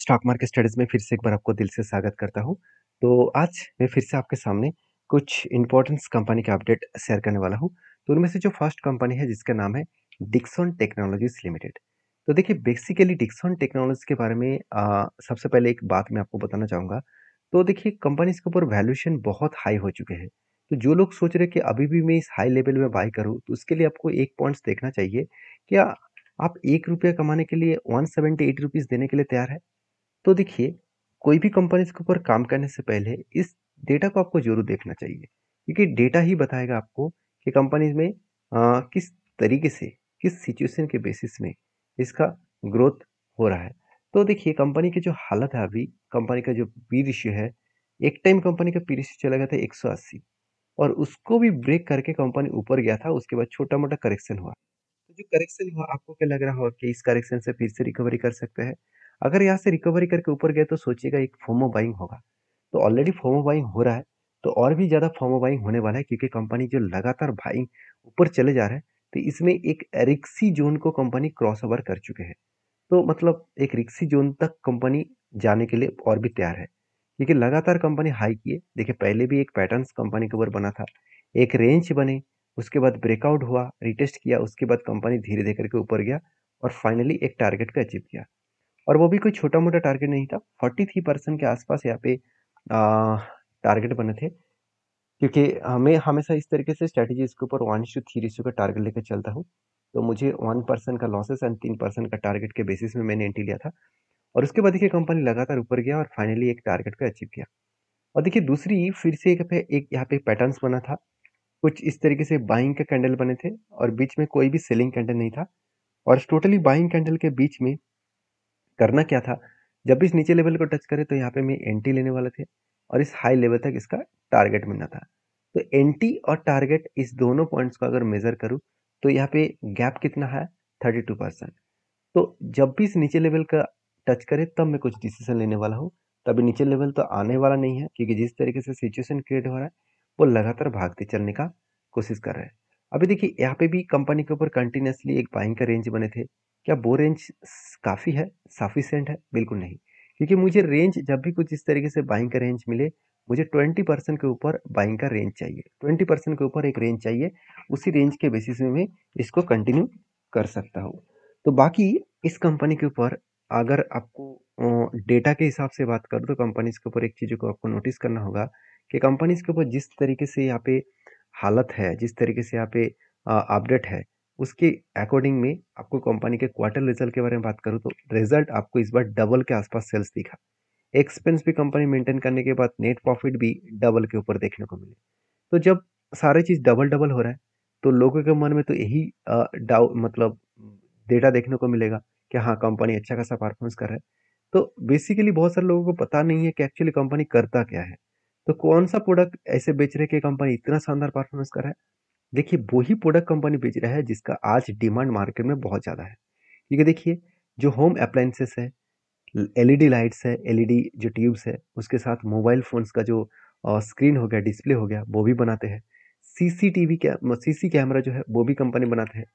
Stock market studies में फिर से एक बार आपको दिल से स्वागत करता हूँ। तो आज मैं फिर से आपके सामने कुछ इम्पोर्टेंट्स कंपनी के अपडेट शेयर करने वाला हूँ। तो उनमें से जो फर्स्ट कंपनी है जिसका नाम है डिक्सन टेक्नोलॉजीज लिमिटेड। तो देखिए बेसिकली डिक्सन टेक्नोलॉजी के बारे में सबसे पहले एक बात मैं आपको बताना चाहूँगा। तो देखिए कंपनी के ऊपर वैल्यूएशन बहुत हाई हो चुके हैं। तो जो लोग सोच रहे हैं कि अभी भी मैं इस हाई लेवल में बाय करूँ तो उसके लिए आपको एक पॉइंट्स देखना चाहिए। क्या आप ₹1 कमाने के लिए 178 रुपीज़ देने के लिए तैयार हैं? तो देखिए, कोई भी कंपनीज़ के ऊपर काम करने से पहले इस डेटा को आपको ज़रूर देखना चाहिए, क्योंकि डेटा ही बताएगा आपको कि कंपनीज़ में किस तरीके से, किस सिचुएशन के बेसिस में इसका ग्रोथ हो रहा है। तो देखिए, कंपनी की जो हालत है अभी, कंपनी का जो पी रेशियो है, एक टाइम कंपनी का पी रेशियो चला गया था 180 और उसको भी ब्रेक करके कंपनी ऊपर गया था, उसके बाद छोटा-मोटा करेक्शन हुआ। तो जो करेक्शन हुआ आपको क्या लग रहा होगा कि इस करेक्शन से फिर से रिकवरी कर सकते हैं? अगर यहाँ से रिकवरी करके ऊपर गए तो सोचिएगा एक फोमो बाइंग होगा। तो ऑलरेडी फोमो बाइंग हो रहा है, तो और भी ज़्यादा फोमो बाइंग होने वाला है क्योंकि कंपनी जो लगातार बाइंग ऊपर चले जा रहा है, तो इसमें एक रिस्की ज़ोन को कंपनी क्रॉस ओवर कर चुके हैं। तो मतलब एक रिस्की ज़ोन तक कंपनी जाने के लिए और भी तैयार है, क्योंकि लगातार कंपनी हाई किए। देखिए पहले भी एक पैटर्न्स कंपनी के ऊपर बना था, एक रेंज बने, उसके बाद ब्रेकआउट हुआ, रिटेस्ट किया, उसके बाद कंपनी धीरे-धीरे करके ऊपर गया और फाइनली एक टारगेट को अचीव किया। और वो भी कोई छोटा-मोटा टारगेट नहीं था, 43% के आसपास यहाँ पे टारगेट बने थे। क्योंकि हमें हमेशा इस तरीके से स्ट्रैटेजी इसके ऊपर 1:3 रेशियो का टारगेट लेकर चलता हूँ। तो मुझे 1% का लॉसेस एंड 3% का टारगेट के बेसिस में मैंने एंट्री लिया था और उसके बाद देखिए कंपनी लगातार ऊपर गया और फाइनली एक टारगेट को अचीव किया। और देखिए दूसरी फिर से एक यहाँ पे पैटर्न्स बना था। कुछ इस तरीके से बाइंग के कैंडल बने थे और बीच में कोई भी सेलिंग कैंडल नहीं था और टोटली बाइंग कैंडल के बीच में करना क्या था, जब भी इस नीचे लेवल को टच करे तो यहाँ पे मैं एंट्री लेने वाले थे और इस हाई लेवल तक इसका टारगेट मिलना था। तो एंट्री और टारगेट इस दोनों पॉइंट्स को अगर मेजर करूँ तो यहाँ पे गैप कितना है 32%। तो जब भी इस नीचे लेवल का टच करे तब मैं कुछ डिसीजन लेने वाला हूँ। तभी नीचे लेवल तो आने वाला नहीं है क्योंकि जिस तरीके से सिचुएशन क्रिएट हो रहा है वो लगातार भागते चलने का कोशिश कर रहा है। अभी देखिए यहाँ पे भी कंपनी के ऊपर कंटिन्यूअसली एक बाइंग का रेंज बने थे। क्या वो रेंज काफ़ी है, सफिशिएंट है? बिल्कुल नहीं। क्योंकि मुझे रेंज जब भी कुछ इस तरीके से बाइंग का रेंज मिले, मुझे 20% के ऊपर बाइंग का रेंज चाहिए। 20% के ऊपर एक रेंज चाहिए, उसी रेंज के बेसिस में मैं इसको कंटिन्यू कर सकता हूँ। तो बाकी इस कंपनी के ऊपर अगर आपको डेटा के हिसाब से बात करूँ तो कंपनीज़ के ऊपर एक चीज़ को आपको नोटिस करना होगा कि कंपनीज़ के ऊपर जिस तरीके से यहाँ पे हालत है, जिस तरीके से यहाँ पे अपडेट है, उसके अकॉर्डिंग में आपको कंपनी के क्वार्टर रिजल्ट के बारे में बात करूँ तो रिजल्ट आपको इस बार डबल के आसपास सेल्स दिखा। एक्सपेंस भी कंपनी मेंटेन करने के बाद नेट प्रॉफिट भी डबल के ऊपर देखने को मिले। तो जब सारी चीज़ डबल-डबल हो रहा है, तो लोगों के मन में तो यही मतलब डेटा देखने को मिलेगा कि हाँ, कंपनी अच्छा खासा परफॉर्मेंस कर रहा है। तो बेसिकली बहुत सारे लोगों को पता नहीं है कि एक्चुअली कंपनी करता क्या है। तो कौन-सा प्रोडक्ट ऐसे बेच रहे हैं कि कंपनी इतना शानदार परफॉर्मेंस कर रहा है? देखिए, वही प्रोडक्ट कंपनी बेच रहा है जिसका आज डिमांड मार्केट में बहुत ज़्यादा है। क्योंकि देखिए, जो होम अप्लायंसेस है, एलईडी लाइट्स है, एलईडी जो ट्यूब्स है, उसके साथ मोबाइल फ़ोन्स का जो स्क्रीन हो गया, डिस्प्ले हो गया, वो भी बनाते हैं। सीसी कैमरा जो है, वो भी कंपनी बनाते हैं।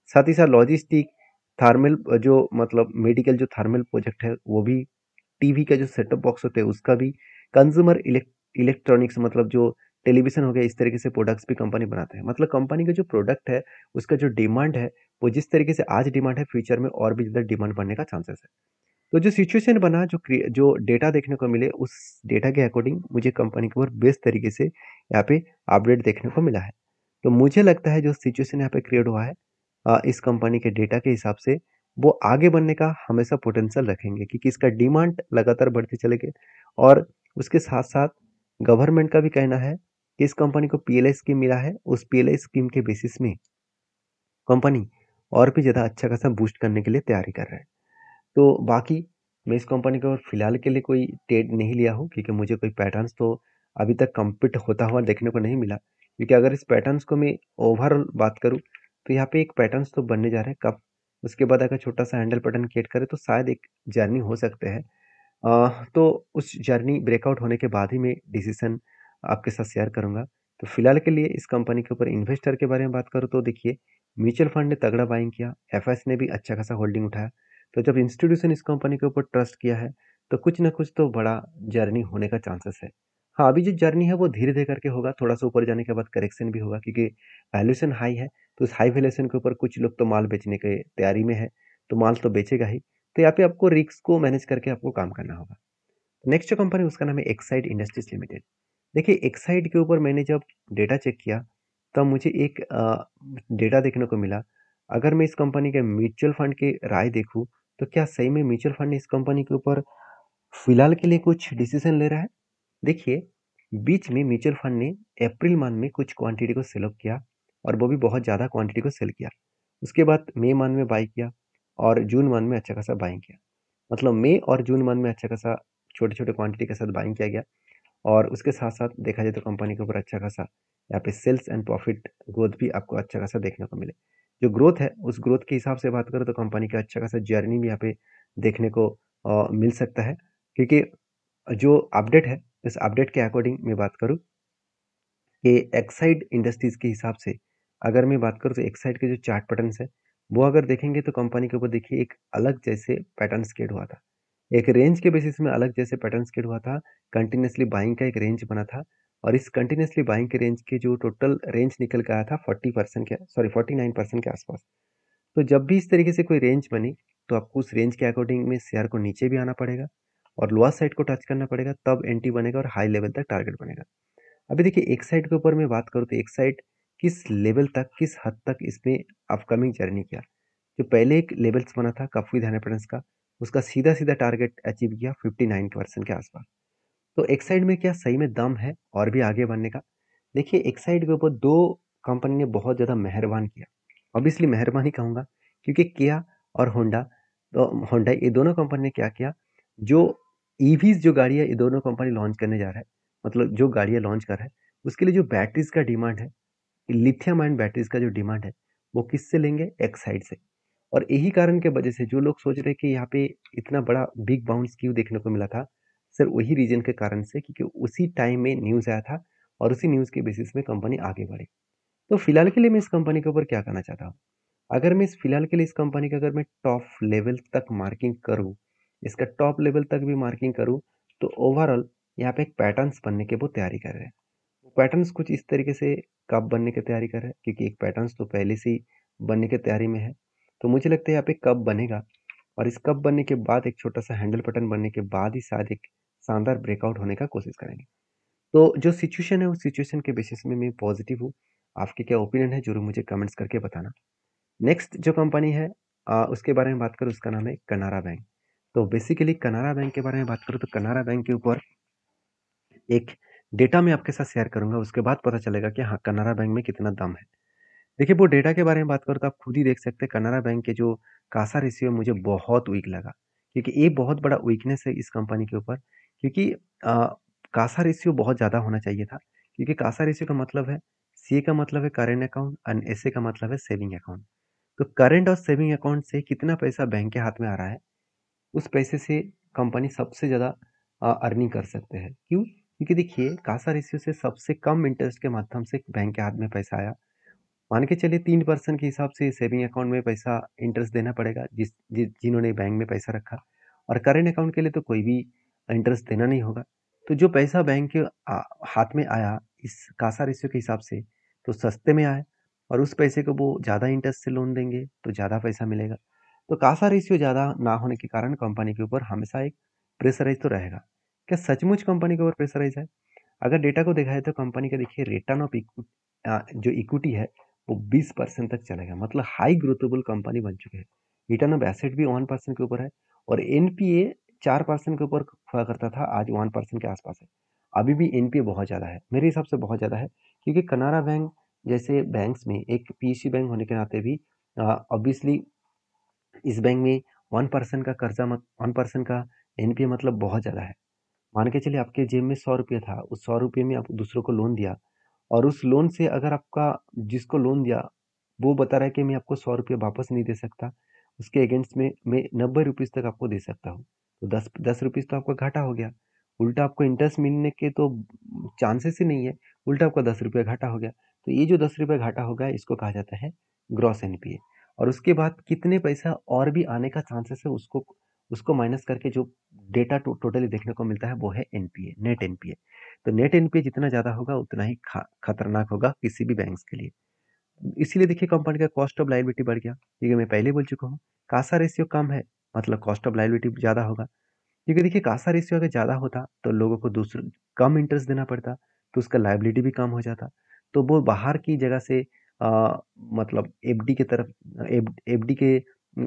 साथ ही साथ लॉजिस्टिक, थर्मल जो मतलब मेडिकल जो थर्मल प्रोजेक्ट है, वो भी टीवी का जो सेटअप बॉक्स होते हैं, उसका भी कंज्यूमर इलेक्ट्रॉनिक्स मतलब जो टेलीविज़न हो गया, इस तरीके से प्रोडक्ट्स भी कंपनी बनाते हैं। मतलब कंपनी का जो प्रोडक्ट है, उसका जो डिमांड है, वो जिस तरीके से आज डिमांड है, फ्यूचर में और भी ज़्यादा डिमांड बढ़ने का चांसेस है। तो जो सिचुएशन बना जो डेटा देखने को मिले उस डेटा के अकॉर्डिंग मुझे कंपनी के ऊपर बेस्ट तरीके से यहाँ पे अपडेट देखने को मिला है। तो मुझे लगता है जो सिचुएशन यहाँ पे क्रिएट हुआ है इस कंपनी के डेटा के हिसाब से वो आगे बढ़ने का हमेशा पोटेंशियल रखेंगे क्योंकि इसका डिमांड लगातार बढ़ते चलेगी और उसके साथ साथ गवर्नमेंट का भी कहना है कि इस कंपनी को पीएलआई स्कीम मिला है, उस पीएलआई स्कीम के बेसिस में कंपनी और भी ज़्यादा अच्छा खासा बूस्ट करने के लिए तैयारी कर रहा है। तो बाकी मैं इस कंपनी को फिलहाल के लिए कोई ट्रेड नहीं लिया हूँ क्योंकि मुझे कोई पैटर्न्स तो अभी तक कंप्लीट होता हुआ देखने को नहीं मिला क्योंकि अगर इस पैटर्न्स को मैं ओवरऑल बात करूँ तो यहाँ पे एक पैटर्न्स तो बनने जा रहे हैं कब उसके बाद अगर छोटा सा हैंडल पैटर्न क्रिएट करे तो शायद एक जर्नी हो सकते हैं। तो उस जर्नी ब्रेकआउट होने के बाद ही मैं डिसीजन आपके साथ शेयर करूँगा। तो फिलहाल के लिए इस कंपनी के ऊपर इन्वेस्टर के बारे में बात करूँ तो देखिए म्यूचुअल फंड ने तगड़ा बाइंग किया, एफएस ने भी अच्छा खासा होल्डिंग उठाया। तो जब इंस्टीट्यूशन इस कंपनी के ऊपर ट्रस्ट किया है तो कुछ ना कुछ तो बड़ा जर्नी होने का चांसेस है। हाँ, अभी जो जर्नी है वो धीरे-धीरे करके होगा, थोड़ा-सा ऊपर जाने के बाद करेक्शन भी होगा क्योंकि वैल्यूएशन हाई है, तो उस हाई वैल्यूएशन के ऊपर कुछ लोग तो माल बेचने के तैयारी में है, तो माल तो बेचेगा ही। तो यहाँ पे आपको रिस्क को मैनेज करके आपको काम करना होगा। नेक्स्ट जो कंपनी उसका नाम है एक्साइड इंडस्ट्रीज लिमिटेड। देखिए एक्साइड के ऊपर मैंने जब डेटा चेक किया, तब मुझे एक डेटा देखने को मिला। अगर मैं इस कंपनी के म्यूचुअल फंड की राय देखूँ, तो क्या सही में म्यूचुअल फंड इस कंपनी के ऊपर फिलहाल के लिए कुछ डिसीजन ले रहा है? देखिए, बीच में म्यूचुअल फंड ने अप्रैल मंथ में कुछ क्वांटिटी को सेल ऑफ किया और वो भी बहुत ज़्यादा क्वांटिटी को सेल किया। उसके बाद मई मंथ में बाई किया और जून मंथ में अच्छा खासा बाइंग किया। मतलब मई और जून मंथ में अच्छा खासा छोटे-छोटे क्वांटिटी के साथ बाइंग किया गया और उसके साथ-साथ देखा जाए तो कंपनी के ऊपर अच्छा खासा यहाँ पे सेल्स एंड प्रॉफिट ग्रोथ भी आपको अच्छा खासा देखने को मिले। जो ग्रोथ है, उस ग्रोथ के हिसाब से बात करें तो कंपनी का अच्छा खासा जर्नी भी यहाँ पे देखने को मिल सकता है क्योंकि जो अपडेट है, इस अपडेट के अकॉर्डिंग मैं बात करूँ कि एक्साइड इंडस्ट्रीज़ के हिसाब से अगर मैं बात करूँ तो एक्साइड के जो चार्ट पैटर्न्स है, वो अगर देखेंगे तो कंपनी के ऊपर देखिए एक अलग जैसे पैटर्न स्केड हुआ था। एक रेंज के बेसिस में अलग जैसे पैटर्न स्केड हुआ था, कंटिन्यूअसली बाइंग का एक रेंज बना था और इस कंटिन्यूअसली बाइंग के रेंज के जो टोटल रेंज निकल के आया था 40% के सॉरी 49% के आसपास। तो जब भी इस तरीके से कोई रेंज बनी, तो आपको उस रेंज के अकॉर्डिंग में शेयर को नीचे भी आना पड़ेगा और लोअर साइड को टच करना पड़ेगा, तब एंट्री बनेगा और हाई लेवल तक टारगेट बनेगा। अभी देखिए एक साइड के ऊपर मैं बात करूँ तो एक साइड किस लेवल तक, किस हद तक इसमें अपकमिंग जर्नी किया। जो पहले एक लेवल्स बना था काफ़ी ध्यान का, उसका सीधा-सीधा टारगेट अचीव किया 59% के आसपास। तो एक साइड में क्या सही में दम है और भी आगे बढ़ने का? देखिए एक साइड के ऊपर 2 कंपनी ने बहुत ज़्यादा मेहरबान किया। ऑब्वियसली मेहरबान ही कहूँगा क्योंकि किया और होंडा होंडा ये दोनों कंपनी ने क्या किया, जो ईवीज़ जो गाड़ियाँ ये दोनों कंपनी लॉन्च करने जा रहा है, मतलब जो गाड़ियाँ लॉन्च कर रहा है, उसके लिए जो बैटरीज़ का डिमांड है, लिथियम आयन बैटरीज़ का जो डिमांड है, वो किससे लेंगे? एक्साइड से। और यही कारण के वजह से जो लोग सोच रहे हैं कि यहाँ पे इतना बड़ा बिग बाउंस क्यों देखने को मिला था, सिर्फ वही रीजन के कारण से क्योंकि उसी टाइम में न्यूज़ आया था और उसी न्यूज़ के बेसिस में कंपनी आगे बढ़ी। तो फिलहाल के लिए मैं इस कंपनी के ऊपर क्या कहना चाहता हूँ, अगर मैं इस फिलहाल के लिए इस कंपनी का अगर मैं टॉप लेवल तक मार्किंग करूँ, इसका टॉप लेवल तक भी मार्किंग करूँ, तो ओवरऑल यहाँ पे एक पैटर्न्स बनने की वो तैयारी कर रहे हैं। पैटर्न्स कुछ इस तरीके से कब बनने की तैयारी कर रहा है क्योंकि एक पैटर्न्स तो पहले से ही बनने की तैयारी में है। तो मुझे लगता है यहाँ पे कब बनेगा और इस कप बनने के बाद एक छोटा-सा हैंडल बटन बनने के बाद ही शायद एक शानदार ब्रेकआउट होने का कोशिश करेंगे। तो जो सिचुएशन है, उस सिचुएशन के बेसिस में मैं पॉज़िटिव हूँ। आपके क्या ओपिनियन है ज़रूर मुझे कमेंट्स करके बताना। नेक्स्ट जो कंपनी है उसके बारे में बात करूँ उसका नाम है कनारा बैंक। तो बेसिकली कनारा बैंक के बारे में बात करूँ तो कनारा बैंक के ऊपर एक डेटा मैं आपके साथ शेयर करूँगा उसके बाद पता चलेगा कि हाँ, कनारा बैंक में कितना दम है। देखिए, वो डेटा के बारे में बात करूँ तो आप खुद ही देख सकते हैं कनारा बैंक के जो कासा रेशियो मुझे बहुत वीक लगा। क्योंकि ये बहुत बड़ा वीकनेस है इस कंपनी के ऊपर क्योंकि कासा रेशियो बहुत ज़्यादा होना चाहिए था। क्योंकि कासा रेशियो का मतलब है सी का मतलब है करंट अकाउंट एंड एसए का मतलब है सेविंग अकाउंट। तो करंट और सेविंग अकाउंट से कितना पैसा बैंक के हाथ में आ रहा है, उस पैसे से कंपनी सबसे ज़्यादा अर्निंग कर सकते हैं। क्यों? क्योंकि देखिए कासा रेशियो से सबसे कम इंटरेस्ट के माध्यम से बैंक के हाथ में पैसा आया। मान के चलिए 3% के हिसाब से सेविंग अकाउंट में पैसा इंटरेस्ट देना पड़ेगा जिन्होंने बैंक में पैसा रखा और करेंट अकाउंट के लिए तो कोई भी इंटरेस्ट देना नहीं होगा। तो जो पैसा बैंक के हाथ में आया इस कासा रेशियो के हिसाब से तो सस्ते में आया और उस पैसे को वो ज़्यादा इंटरेस्ट से लोन देंगे तो ज़्यादा पैसा मिलेगा। तो कासा रेशियो ज़्यादा ना होने के कारण कंपनी के ऊपर हमेशा एक प्रेशराइज तो रहेगा। क्या सचमुच कंपनी के ऊपर प्रेशराइज है? अगर डेटा को देखा जाए तो कंपनी का देखिए रिटर्न ऑफ जो इक्विटी है वो 20% तक चलेगा, मतलब हाई ग्रोथेबल कंपनी बन चुके हैं। रिटर्न ऑफ एसेट भी 1% के ऊपर है और एनपीए 4% के ऊपर हुआ करता था, आज 1% के आसपास है। अभी भी एनपीए बहुत ज़्यादा है, मेरे हिसाब से बहुत ज़्यादा है क्योंकि कनारा बैंक जैसे बैंक्स में एक पीएसयू बैंक होने के नाते भी ऑब्वियसली इस बैंक में 1% का कर्जा मत 1% का एनपीए मतलब बहुत ज़्यादा है। मान के चलिए आपके जेब में 100 रुपये था, उस 100 रुपये में आप दूसरों को लोन दिया और उस लोन से अगर आपका जिसको लोन दिया, वो बता रहा है कि मैं आपको 100 रुपये वापस नहीं दे सकता, उसके अगेंस्ट में मैं 90 रुपीज़ तक आपको दे सकता हूँ। तो 10 रुपीज़ तो आपका घाटा हो गया। उल्टा आपको इंटरेस्ट मिलने के तो चांसेस ही नहीं है, उल्टा आपका 10 रुपये घाटा हो गया। तो ये जो 10 रुपये घाटा हो गया, इसको कहा जाता है ग्रॉस एनपीए और उसके बाद कितने पैसा और भी आने का चांसेस है, उसको उसको माइनस करके जो डेटा टोटली देखने को मिलता है वो है एनपीए, नेट एनपीए। तो नेट एनपीए जितना ज़्यादा होगा उतना ही खतरनाक होगा किसी भी बैंक्स के लिए। इसीलिए देखिए कंपनी का कॉस्ट ऑफ लायबिलिटी बढ़ गया, क्योंकि मैं पहले बोल चुका हूँ कासा रेशियो कम है, मतलब कॉस्ट ऑफ लायबिलिटी ज़्यादा होगा। क्योंकि देखिए कासा रेशियो अगर ज़्यादा होता तो लोगों को दूसरे कम इंटरेस्ट देना पड़ता, तो उसका लायबिलिटी भी कम हो जाता। तो वो बाहर की जगह से मतलब एफडी की तरफ, एफडी के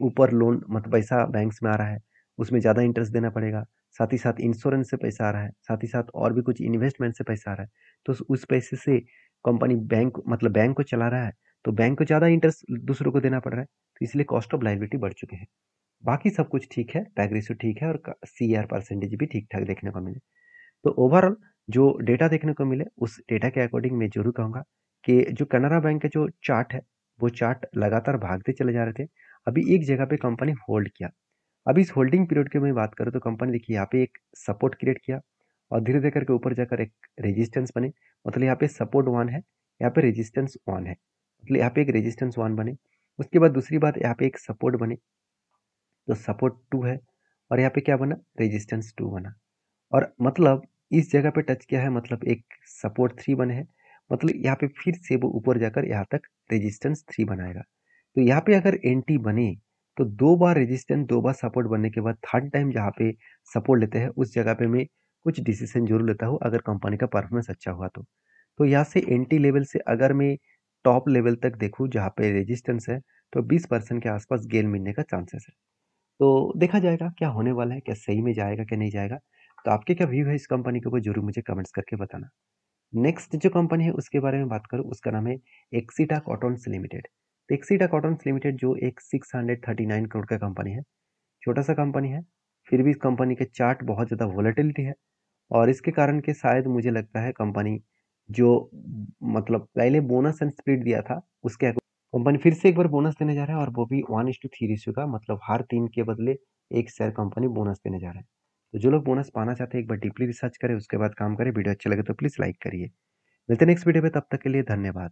ऊपर लोन मतलब पैसा बैंक्स में आ रहा है, उसमें ज़्यादा इंटरेस्ट देना पड़ेगा। साथ ही साथ इंश्योरेंस से पैसा आ रहा है, साथ ही साथ और भी कुछ इन्वेस्टमेंट से पैसा आ रहा है। तो उस पैसे से कंपनी बैंक मतलब बैंक को चला रहा है, तो बैंक को ज़्यादा इंटरेस्ट दूसरों को देना पड़ रहा है, तो इसलिए कॉस्ट ऑफ लायबिलिटी बढ़ चुके हैं। बाकी सब कुछ ठीक है, टैग रेशियो ठीक है और सीआर परसेंटेज भी ठीक ठाक देखने को मिले। तो ओवरऑल जो डेटा देखने को मिले उस डेटा के अकॉर्डिंग मैं जरूर कहूँगा कि जो कनारा बैंक का जो चार्ट है वो चार्ट लगातार भागते चले जा रहे थे। अभी एक जगह पे कंपनी होल्ड किया। अभी इस होल्डिंग पीरियड की मैं बात करूँ तो कंपनी देखिए यहाँ पे एक सपोर्ट क्रिएट किया और धीरे धीरे करके ऊपर जाकर एक रेजिस्टेंस बने। मतलब यहाँ पे सपोर्ट वन है, यहाँ पे रेजिस्टेंस वन है, मतलब यहाँ पे एक रेजिस्टेंस वन बने। उसके बाद दूसरी बात यहाँ पे एक सपोर्ट बने, तो सपोर्ट टू है और यहाँ पे क्या बना, रेजिस्टेंस टू बना। और मतलब इस जगह पे टच किया है, मतलब एक सपोर्ट थ्री बने हैं, मतलब यहाँ पे फिर से वो ऊपर जाकर यहाँ तक रेजिस्टेंस थ्री बनाएगा। तो यहाँ पे अगर एंटी बने तो दो बार रेजिस्टेंस दो बार सपोर्ट बनने के बाद थर्ड टाइम जहाँ पे सपोर्ट लेते हैं उस जगह पे मैं कुछ डिसीजन जरूर लेता हूँ अगर कंपनी का परफॉर्मेंस अच्छा हुआ तो यहाँ से एंटी लेवल से अगर मैं टॉप लेवल तक देखूँ जहाँ पे रेजिस्टेंस है, तो 20% के आसपास गेन मिलने का चांसेस है। तो देखा जाएगा क्या होने वाला है, क्या सही में जाएगा क्या नहीं जाएगा। तो आपके क्या व्यू है इस कंपनी के ऊपर जरूर मुझे कमेंट्स करके बताना। नेक्स्ट जो कंपनी है उसके बारे में बात करूँ, उसका नाम है एक्सीटा कॉटन्स लिमिटेड। तो एक्सीटा कॉटन्स लिमिटेड जो एक 639 करोड़ का कंपनी है, छोटा सा कंपनी है, फिर भी इस कंपनी के चार्ट बहुत ज़्यादा वोलेटिलिटी है और इसके कारण के शायद मुझे लगता है कंपनी जो मतलब पहले बोनस एंड स्प्लिट दिया था उसके कंपनी फिर से एक बार बोनस देने जा रहा है और वो भी 1:3 रेशियो का, मतलब हर 3 के बदले एक शेयर कंपनी बोनस देने जा रहा है। तो जो लोग बोनस पाना चाहते हैं एक बार डीपली रिसर्च करें, उसके बाद काम करें। वीडियो अच्छा लगे तो प्लीज़ लाइक करिए। मिलते हैं नेक्स्ट वीडियो में, तब तक के लिए धन्यवाद।